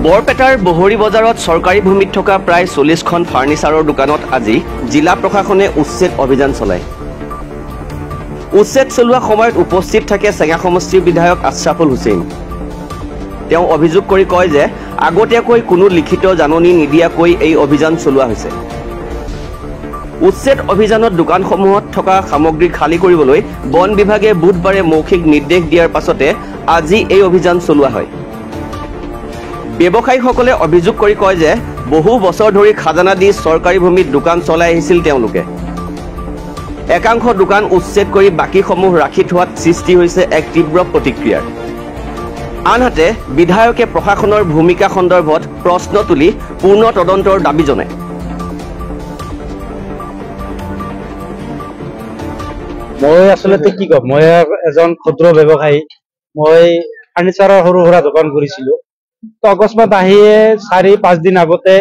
বৰপেটাৰ বহৰী বজাৰত চৰকাৰী ভূমিত থকা প্ৰায় 40খন ফাৰ্নিচাৰৰ দোকানত আজি জিলা প্ৰশাসনে উচ্ছেদ অভিযান চলায়। উচ্ছেদ চলোৱা সময়ত উপস্থিত থাকে চেঙা সমষ্টিৰ বিধায়ক আশ্ৰাফুল হুছেইন। তেওঁ অভিযোগ কৰি কয় যে আগতীয়াকৈ কোনো লিখিত জাননী নিদিয়াকৈ এই অভিযান চলোৱা হৈছে। উচ্ছেদ অভিযানত দোকানসমূহত থকা সামগ্ৰী খালী কৰিবলৈ বন বিভাগে বুধবাৰে মৌখিক নিৰ্দেশ দিয়াৰ পাছতে আজি এই অভিযান চলোৱা হয়। ব্যৱসায়ীসকলে অভিযোগ কৰি কয় যে বহু বছৰ ধৰি খাজানা দি চৰকাৰী ভূমিত দোকান চলাই আহিছিল তেওঁলোকে। একাংশ দোকান উচ্ছেদ কৰি বাকীসমূহ ৰাখি থোৱাত সৃষ্টি হৈছে এক তীব্ৰ প্ৰতিক্ৰিয়াৰ। আনহাতে বিধায়কে প্ৰশাসনৰ ভূমিকা সন্দৰ্ভত প্ৰশ্ন তুলি পূৰ্ণ তদন্তৰ দাবী জনায়। মই আচলতে কি কম, মই এজন ক্ষুদ্ৰ ব্যৱসায়ী। মই ফাৰ্নিচাৰৰ সৰু সুৰা দোকান কৰিছিলো। তো অকস্মাত আহিয়ে 4-5 দিন আগতে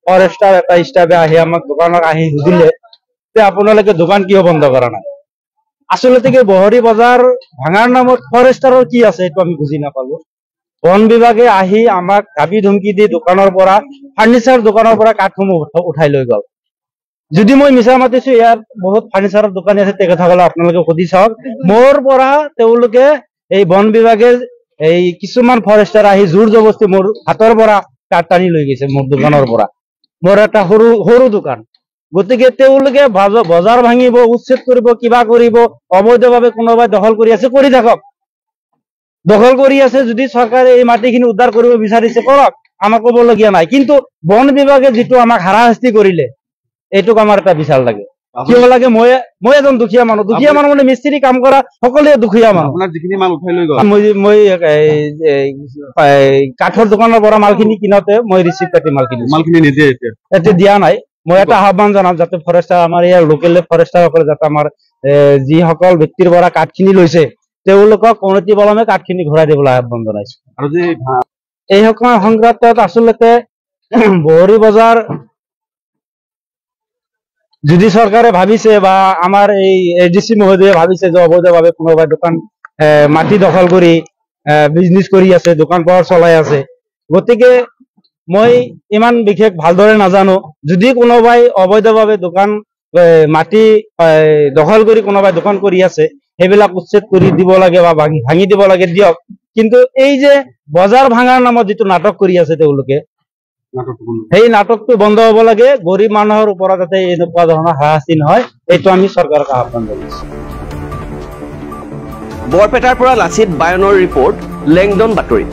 ফৰেষ্টাৰ এটা ষ্টাফে আহি আমাক দোকানত আহি সুধিলে যে আপোনালোকে দোকান কিয় বন্ধ কৰা নাই। আচলতে কি বহৰী বজাৰ ভাঙাৰ নামত ফৰেষ্টাৰৰ কি আছে এইটো আমি বুজি নাপালো। বন বিভাগে আহি আমাক দাবী ধমকি দি দোকানৰ পৰা ফাৰ্নিচাৰ দোকানৰ পৰা কাঠসমূহ উঠাই লৈ গ'ল। যদি মই মিছা মাতিছো, ইয়াত বহুত ফাৰ্নিচাৰৰ দোকানী আছে, তেখেতসকলে আপোনালোকে সুধি চাওক। মোৰ পৰা তেওঁলোকে এই বন বিভাগে এই কিছুমান ফৰেষ্টাৰ আহি জোৰ জবস্তি মোৰ হাতৰ পৰা কাঠ টানি লৈ গৈছে মোৰ দোকানৰ পৰা। মোৰ এটা সৰু দোকান। গতিকে তেওঁলোকে বজাৰ ভাঙিব, উচ্ছেদ কৰিব, কিবা কৰিব, অবৈধভাৱে কোনোবাই দখল কৰি আছে, কৰি থাকক। দখল কৰি আছে যদি চৰকাৰে এই মাটিখিনি উদ্ধাৰ কৰিব বিচাৰিছে কৰক, আমাক ক'বলগীয়া নাই। কিন্তু বন বিভাগে যিটো আমাক হাৰাশাস্তি কৰিলে, এইটোক আমাৰ এটা বিচাৰ লাগে। কিয় লাগে? মই এজন দুখীয়া মানুহ মানে মিস্ত্ৰী কাম কৰা সকলোৱে দুখীয়া মানুহ। মই কাঠৰ দোকানৰ পৰা মালখিনি কিনোতে মই ৰিচিপ্ট কাটি মালখিনি এতিয়া দিয়া নাই। মই এটা আহ্বান জনাম যাতে ফৰেষ্টাৰ, আমাৰ ইয়াৰ লোকেল ফৰেষ্টাৰসকলে যাতে আমাৰ যিসকল ব্যক্তিৰ পৰা কাঠখিনি লৈছে তেওঁলোকক অনতিপলমে কাঠখিনি ঘূৰাই দিবলৈ আহ্বান জনাইছো। আৰু যে এই সংক্ৰান্তত আচলতে বহৰী বজাৰ যদি চৰকাৰে ভাবিছে বা আমাৰ এই এডিচি মহোদয়ে ভাবিছে যে অবৈধভাৱে কোনোবাই দোকান মাটি দখল কৰি বিজনেছ কৰি আছে, দোকান পোহাৰ চলাই আছে, গতিকে মই ইমান বিশেষ ভালদৰে নাজানো। যদি কোনোবাই অবৈধভাৱে দোকান মাটি দখল কৰি কোনোবাই দোকান কৰি আছে, সেইবিলাক উচ্ছেদ কৰি দিব লাগে বা ভাঙি দিব লাগে, দিয়ক। কিন্তু এই যে বজাৰ ভাঙাৰ নামত যিটো নাটক কৰি আছে তেওঁলোকে, সেই নাটকটো বন্ধ হ'ব লাগে। গৰীব মানুহৰ ওপৰত যাতে এনেকুৱা ধৰণৰ হাৰাশাস্তি নহয়, এইটো আমি চৰকাৰক আহ্বান জনাইছো। বৰপেটাৰ পৰা লাচিত বায়নৰ ৰিপৰ্ট, লেংডন বাতৰি।